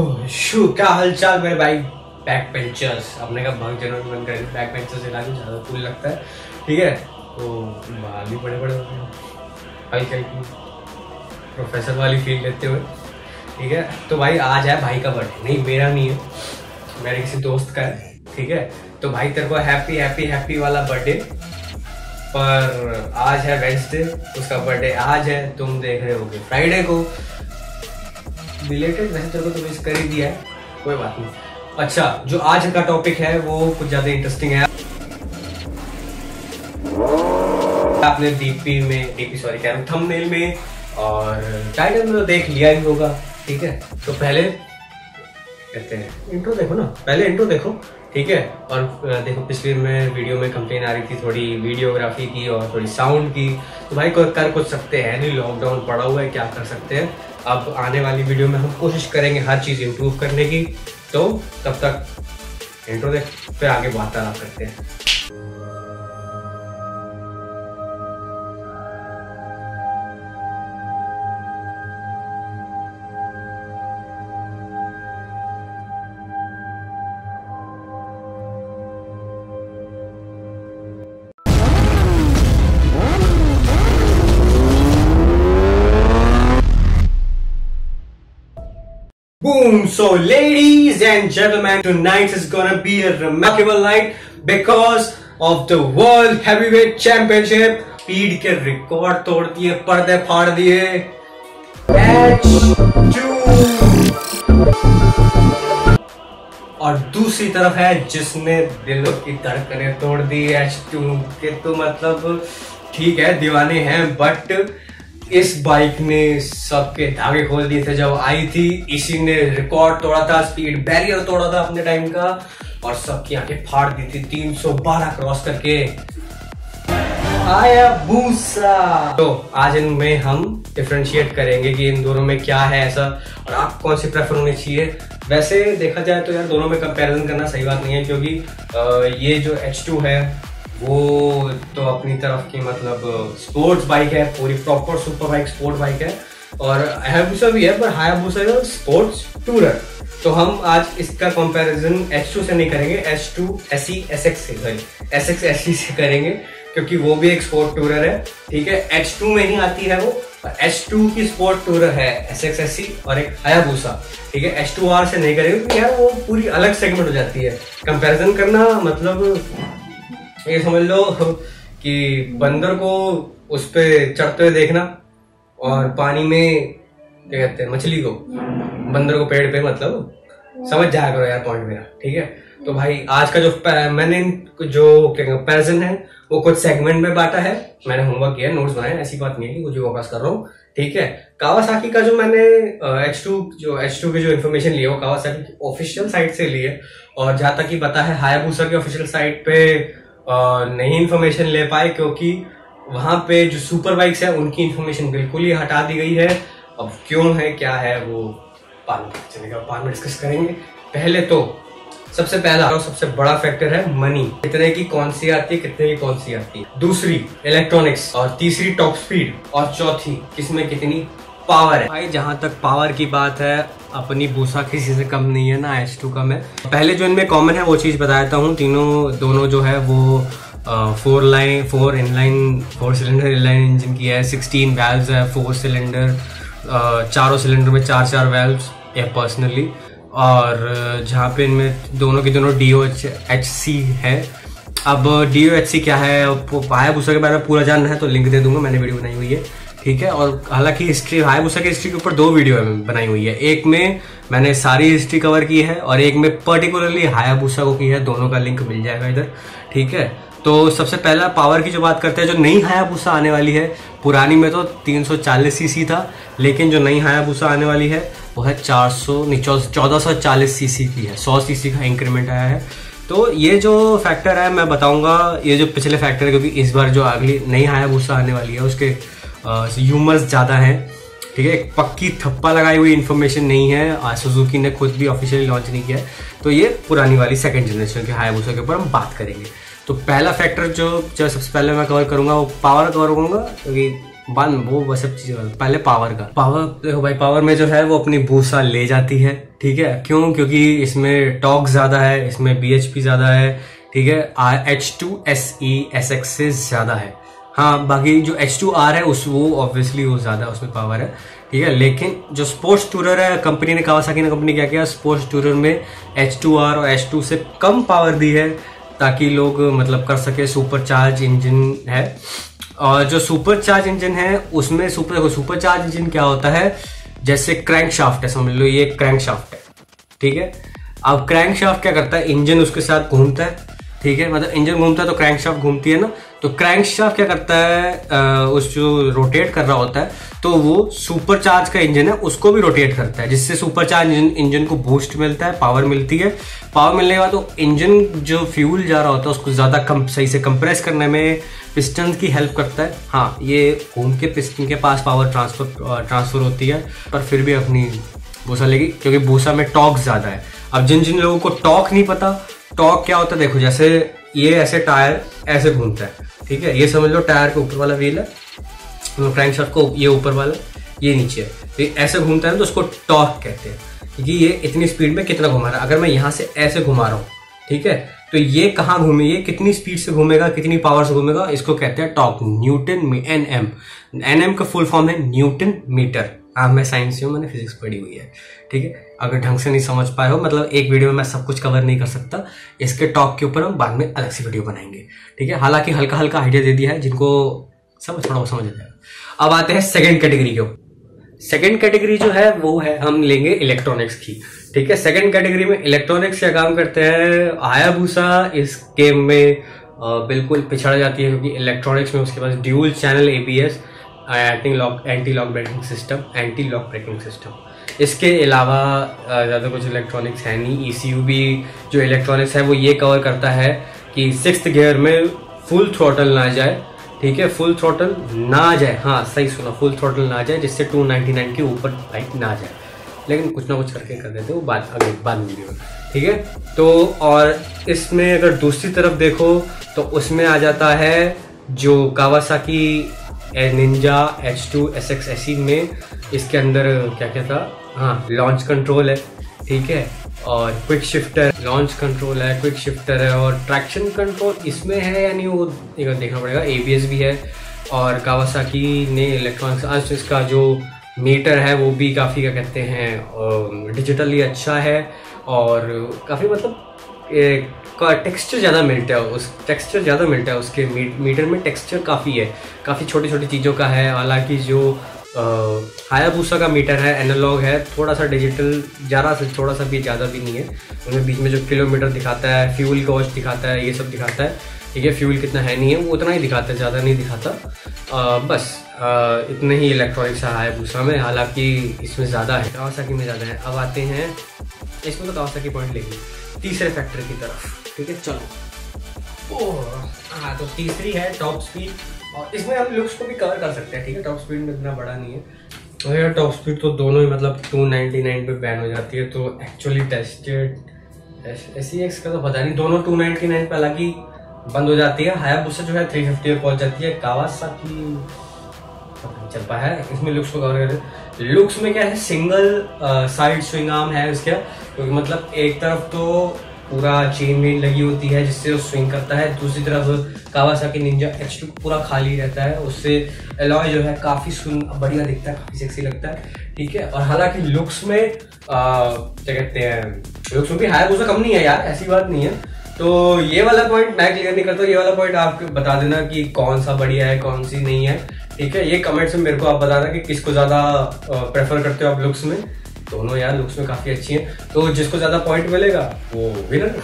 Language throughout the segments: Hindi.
क्या हालचाल मेरे भाई बैक बेंचर्स। अपने का भंग जनों की बंद कर बैक बेंचर से लाके ज्यादा कूल लगता है। ठीक है, तो बाल भी बड़े बड़े होते हैं, हल्की हल्की प्रोफेसर वाली फील लेते हुए। ठीक है, तो भाई आज है भाई का बर्थडे। नहीं, मेरा नहीं है, मेरे किसी दोस्त का है। ठीक है, तो भाई तेरे को हैप्पी हैप्पी हैप्पी वाला बर्थडे। पर आज है वेडनेसडे, उसका बर्थडे आज है, तुम देख रहे होगे फ्राइडे को। रिलेटेड वैसे तेरे को तो मिस कर ही दिया है, कोई बात नहीं। अच्छा, जो आज का टॉपिक है वो कुछ ज्यादा इंटरेस्टिंग है। आपने थंबनेल में और टाइटल में तो देख लिया ही होगा। ठीक है, तो पहले कहते हैं इंट्रो देखो ना, पहले इंट्रो देखो। ठीक है, और देखो पिछली में वीडियो में कंप्लेन आ रही थी थोड़ी वीडियोग्राफी की और थोड़ी साउंड की। तो भाई कर कुछ सकते हैं नहीं, लॉकडाउन पड़ा हुआ है, क्या कर सकते हैं। अब आने वाली वीडियो में हम कोशिश करेंगे हर चीज़ इम्प्रूव करने की। तो तब तक इंट्रो देख, फिर आगे वार्तालाप करते हैं। Boom! So, ladies and gentlemen, tonight is gonna be a remarkable night because of the World Heavyweight Championship. Speed के रिकॉर्ड तोड़ दिए, पर्दे फाड़ दिए। H2 और दूसरी तरफ है जिसने दिलों की धड़कनें तोड़ दी, H2 के। तो मतलब ठीक है, दीवाने हैं, बट इस बाइक ने सबके धागे खोल दिए थे जब आई थी। इसी ने रिकॉर्ड तोड़ा था, स्पीड बैरियर तोड़ा था अपने टाइम का, और सबकी आंखें फाड़ दी थी 312 क्रॉस करके। हायाबुसा। तो आज इनमें हम डिफरेंशिएट करेंगे कि इन दोनों में क्या है ऐसा और आप कौन सी प्रेफर होनी चाहिए। वैसे देखा जाए तो यार दोनों में कंपैरिजन करना सही बात नहीं है, क्योंकि ये जो H2 है वो तो अपनी तरफ की मतलब स्पोर्ट्स बाइक है, पूरी proper super bike sport bike है। और हायाबुसा भी है, पर हायाबुसा स्पोर्ट्स टूरर। तो हम आज इसका कंपैरिजन H2 से नहीं करेंगे, H2 SE SX से करेंगे, क्योंकि वो भी एक स्पोर्ट टूरर है। ठीक है, H2 में ही आती है वो, और H2 की स्पोर्ट टूरर है SX SE और एक हायाबुसा। ठीक है, H2R से नहीं करेंगे क्योंकि यार वो पूरी अलग सेगमेंट हो जाती है। कंपैरिजन करना मतलब ये समझ लो कि बंदर को उस पे चढ़ते हुए देखना और पानी में क्या कहते हैं मछली को, बंदर को पेड़ पे, मतलब समझ जाया करो यार पॉइंट मेरा। ठीक है, तो भाई आज का जो मैंने जो कंपैरिजन है वो कुछ सेगमेंट में बांटा है। मैंने होमवर्क किया, नोट्स बनाए, ऐसी बात नहीं है कि कुछ भी वापस कर रहा हूँ। ठीक है, कावासाकी का जो मैंने H2 की जो इन्फॉर्मेशन ली है वो कावासाकी की ऑफिशियल साइट से ली है, और जहां तक कि पता है हायाबुसा की ऑफिशियल साइट पे नहीं इन्फॉर्मेशन ले पाए, क्योंकि वहां पे जो सुपर बाइक्स है उनकी इन्फॉर्मेशन बिल्कुल ही हटा दी गई है। अब क्यों है क्या है वो बाद में डिस्कस करेंगे। पहले तो सबसे पहला और सबसे बड़ा फैक्टर है मनी, कितने की कौन सी आती है, कितने की कौन सी आती है। दूसरी इलेक्ट्रॉनिक्स, और तीसरी टॉप स्पीड, और चौथी किसमें कितनी पावर है। भाई जहां तक पावर की बात है, अपनी बूसा किसी से कम नहीं है ना, H2 कम है। पहले जो इनमें कॉमन है वो चीज बता देता हूँ। दोनों जो है वो 4 सिलेंडर इनलाइन इंजन की है, 16 वैल्व्स है, 4 सिलेंडर, चारों सिलेंडर में 4 वैल्व्स है पर्सनली। और जहाँ पे इनमें दोनों की दोनों DOHC है। अब DOHC क्या है, हायाबुसा के बारे में पूरा जानना है तो लिंक दे दूंगा, मैंने वीडियो बनाई हुई है। ठीक है, और हालांकि हिस्ट्री हायाबुसा की हिस्ट्री के ऊपर 2 वीडियो बनाई हुई है। एक में मैंने सारी हिस्ट्री कवर की है और एक में पर्टिकुलरली हायाबुसा को की है, दोनों का लिंक मिल जाएगा इधर। ठीक है, तो सबसे पहला पावर की जो बात करते हैं, जो नई हायाबुसा आने वाली है, पुरानी में तो 340 सीसी था, लेकिन जो नई हायाबुसा आने वाली है वो है 1440 सीसी की है, 100 सीसी का इंक्रीमेंट आया है। तो ये जो फैक्टर है मैं बताऊंगा, ये जो पिछले फैक्टर है, क्योंकि इस बार जो अगली नई हायाबुसा आने वाली है उसके ह्यूमर्स ज़्यादा हैं। ठीक है, एक पक्की थप्पा लगाई हुई इन्फॉर्मेशन नहीं है, सुजुकी ने खुद भी ऑफिशियली लॉन्च नहीं किया है। तो ये पुरानी वाली सेकंड जनरेशन के हायाबुसा के ऊपर हम बात करेंगे। तो पहला फैक्टर जो सबसे पहले मैं कवर करूंगा वो पावर कवर करूंगा, क्योंकि बाद में वो सब चीजें, पहले पावर का। पावर देखो भाई, पावर में जो है वो अपनी भूसा ले जाती है, ठीक है। क्यों? क्योंकि इसमें टॉर्क ज्यादा है, इसमें BHP ज्यादा है, ठीक है। H2SE/SX से ज्यादा है। हाँ, बाकी जो H2R है उस वो ऑब्वियसली वो ज्यादा उसमें पावर है, ठीक है। लेकिन जो स्पोर्ट्स टूरर है, कंपनी ने, कावासाकी ने कंपनी क्या किया, स्पोर्ट्स टूरर में H2R और H2 से कम पावर दी है ताकि लोग मतलब कर सके। सुपर चार्ज इंजन है, और जो सुपर चार्ज इंजन है उसमें सुपर चार्ज इंजन क्या होता है, जैसे क्रैंक शाफ्ट है, समझ लो ये क्रैंक शाफ्ट है, ठीक है। अब क्रैंक शाफ्ट क्या करता है, इंजन उसके साथ घूमता है, ठीक है। मतलब इंजन घूमता है तो क्रैंक शाफ्ट घूमती है ना, तो क्रैंक शाफ्ट क्या करता है, उस जो रोटेट कर रहा होता है, तो वो सुपर चार्ज का इंजन है उसको भी रोटेट करता है, जिससे सुपर चार्ज इंजन को बूस्ट मिलता है, पावर मिलती है। पावर मिलने के बाद तो इंजन जो फ्यूल जा रहा होता है उसको ज्यादा सही से कंप्रेस करने में पिस्टन की हेल्प करता है। हाँ, ये घूम के पिस्टन के पास पावर ट्रांसफर होती है, पर फिर भी अपनी भूसा लेगी, क्योंकि भूसा में टॉर्क ज्यादा है। अब जिन जिन लोगों को टॉर्क नहीं पता, टॉर्क क्या होता है देखो, जैसे ये ऐसे टायर ऐसे घूमता है, ठीक है। ये समझ लो टायर के ऊपर वाला व्हील है, क्रैंक शाफ्ट को ये ऊपर वाला, ये नीचे है, तो ये ऐसे घूमता है तो उसको टॉर्क कहते हैं, क्योंकि ये इतनी स्पीड में कितना घुमा रहा है। अगर मैं यहाँ से ऐसे घुमा रहा हूँ, ठीक है, तो ये कहाँ घूमे, ये कितनी स्पीड से घूमेगा, कितनी पावर से घूमेगा, इसको कहते हैं टॉर्क, न्यूटन में। NM का फुल फॉर्म है न्यूटन मीटर। हाँ, मैं साइंस से हूँ, मैंने फिजिक्स पढ़ी हुई है, ठीक है। अगर ढंग से नहीं समझ पाए हो, मतलब एक वीडियो में मैं सब कुछ कवर नहीं कर सकता, इसके टॉर्क के ऊपर हम बाद में अलग से वीडियो बनाएंगे, ठीक है। हालांकि हल्का हल्का आइडिया दे दिया है, जिनको सब थोड़ा समझ आ जाएगा। अब आते हैं सेकंड कैटेगरी के ऊपर। सेकंड कैटेगरी जो है वो है, हम लेंगे इलेक्ट्रॉनिक्स की, ठीक है। सेकंड कैटेगरी में इलेक्ट्रॉनिक्स क्या काम करते हैं, हायाबुसा इस गेम में बिल्कुल पिछड़ जाती है, क्योंकि इलेक्ट्रॉनिक्स में उसके पास dual channel ABS, anti lock braking system. इसके अलावा ज़्यादा कुछ इलेक्ट्रॉनिक्स है नहीं। ECU भी जो इलेक्ट्रॉनिक्स है वो ये कवर करता है कि 6th गियर में फुल थ्रॉटल ना जाए, ठीक है, फुल थ्रॉटल ना जाए, हाँ सही सुना, फुल थ्रॉटल ना जाए, जिससे 299 के ऊपर बाइक ना जाए। लेकिन कुछ ना कुछ करके कर देते हो बाद वीडियो में, ठीक है। तो और इसमें अगर दूसरी तरफ देखो तो उसमें आ जाता है जो कावासाकी निंजा H2SX SE में, इसके अंदर क्या क्या था, हाँ लॉन्च कंट्रोल है, ठीक है, और क्विक शिफ्टर, लॉन्च कंट्रोल है, क्विक शिफ्टर है, और ट्रैक्शन कंट्रोल इसमें है या नहीं वो देखना पड़ेगा। ABS भी है, और कावासाकी ने इलेक्ट्रॉनिक्स आज इसका जो मीटर है वो भी काफ़ी क्या कहते हैं डिजिटली अच्छा है, और काफ़ी मतलब का टेक्सचर ज़्यादा मिलता है, उसके मीटर में टेक्सचर काफ़ी है, काफ़ी छोटी छोटी चीज़ों का है। हालांकि जो हायाबुसा का मीटर है एनालॉग है, थोड़ा सा डिजिटल, थोड़ा सा भी ज़्यादा भी नहीं है। उनमें बीच में जो किलोमीटर दिखाता है, फ्यूल कॉस्ट दिखाता है, ये सब दिखाता है, ठीक है। फ्यूल कितना है नहीं है वो उतना ही दिखाता है, ज़्यादा नहीं दिखाता। बस इतने ही इलेक्ट्रॉनिक्स है हायाबुसा में, हालांकि इसमें ज़्यादा है, कावासाकी में ज़्यादा है। अब आते हैं इसमें, तो कावासाकी पॉइंट लेंगे तीसरे फैक्टर की तरफ, ठीक है। चलो हाँ, तो तीसरी है टॉप स्पीड, और इसमें हम लुक्स को भी कवर कर सकते हैं, ठीक है। टॉप स्पीड में इतना बड़ा नहीं है, और यार टॉप स्पीड तो दोनों ही मतलब 299 पे बैन हो जाती है, तो एक्चुअली टेस्टेड SEX का तो पता नहीं, दोनों 299 पे हालांकि बंद हो जाती है। हायाबुसा जो है 350 पे पहुंच जाती है, कावासाकी चल पाया है। इसमें लुक्स को कवर करते हैं। लुक्स में क्या है, सिंगल साइड स्विंग आर्म है इसका, क्योंकि मतलब एक तरफ तो पूरा चेन वेन लगी होती है जिससे वो स्विंग करता है, दूसरी तरफ कावासाकी निंजा H2 पूरा खाली रहता है, उससे एलॉय जो है काफी बढ़िया दिखता है, काफी सेक्सी लगता है, ठीक है। और हालांकि लुक्स में क्या कहते हैं, लुक्स में भी हायाबुसा कम नहीं है यार, ऐसी बात नहीं है। तो ये वाला पॉइंट मैं क्लियर नहीं करता, ये वाला पॉइंट आप बता देना कि कौन सा बढ़िया है कौन सी नहीं है, ठीक है। ये कमेंट्स में मेरे को आप बताना कि किसको ज्यादा प्रेफर करते हो आप लुक्स में। दोनों यार लुक्स में काफी अच्छी हैं, तो जिसको ज्यादा पॉइंट मिलेगा वो विनर,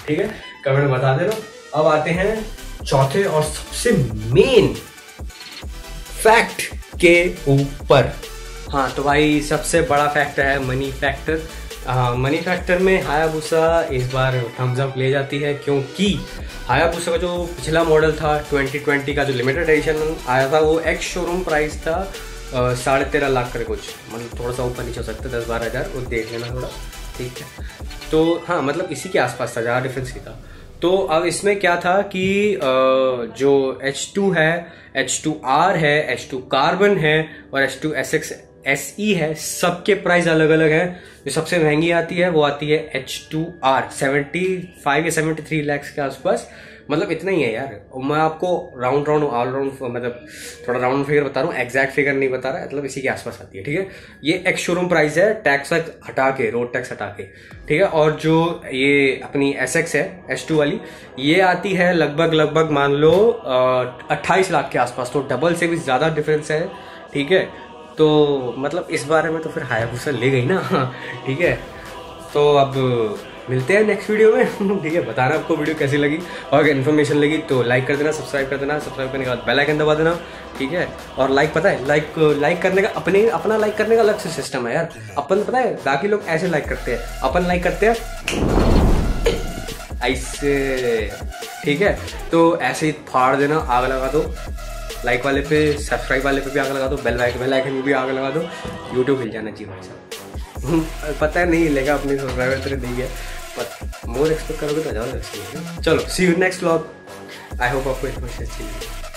ठीक है, कमेंट में बता देना। अब आते हैं चौथे और सबसे मेन फैक्ट के ऊपर। हाँ तो भाई सबसे बड़ा फैक्टर है मनी फैक्टर। मनी फैक्टर में हायाबुसा इस बार थम्स अप ले जाती है, क्योंकि हायाबुसा का जो पिछला मॉडल था 2020 का जो लिमिटेड एडिशन आया था, वो एक्स शोरूम प्राइस था 13.5 लाख का कुछ, मतलब थोड़ा सा ऊपर नीचे हो सकता है 10-12 हज़ार, वो देख लेना थोड़ा, ठीक है। तो हाँ मतलब इसी के आसपास था, ज़्यादा डिफरेंस ही था। तो अब इसमें क्या था कि जो H2 है, H2R है, H2 कार्बन है और H2SX SE है, सबके प्राइस अलग अलग है। जो सबसे महंगी आती है वो आती है H2R 75 या 73 लाख के आसपास, मतलब इतना ही है यार। मैं आपको राउंड ऑल राउंड मतलब थोड़ा राउंड फिगर बता रहा हूँ, एग्जैक्ट फिगर नहीं बता रहा, मतलब इसी के आसपास आती है, ठीक है। ये एक्स शोरूम प्राइस है, टैक्स हटा के, रोड टैक्स हटा के, ठीक है। और जो ये अपनी SX है H2 वाली, ये आती है लगभग मान लो 28 लाख के आसपास, तो डबल से भी ज्यादा डिफरेंस है, ठीक है। तो मतलब इस बारे में तो फिर हायाबुसा ले गई ना, ठीक है। तो अब मिलते हैं नेक्स्ट वीडियो में, ठीक है। बताना आपको वीडियो कैसी लगी, और अगर इन्फॉर्मेशन लगी तो लाइक कर देना, सब्सक्राइब कर देना, सब्सक्राइब करने के बाद बेल आइकन दबा देना, ठीक है। और लाइक पता है, लाइक करने का अपना लाइक करने का अलग से सिस्टम है यार। अपन पता है बाकी लोग ऐसे लाइक करते हैं, अपन लाइक करते हैं ऐसे, ठीक है। तो ऐसे ही फाड़ देना, आग लगा दो लाइक वाले पे, सब्सक्राइब वाले पे भी आग लगा दो, बेल आइकन में भी आग लगा दो, यूट्यूब हिल जाना चाहिए भाई साहब। पता है नहीं हिलेगा, अपनी सब्सक्राइबर तेरे नहीं है, पर मोर एक्सपेक्ट करोगे तो ज़्यादा अच्छी है। चलो see you next vlog. I hope आपको इन्फॉर्मेशन अच्छी लगी।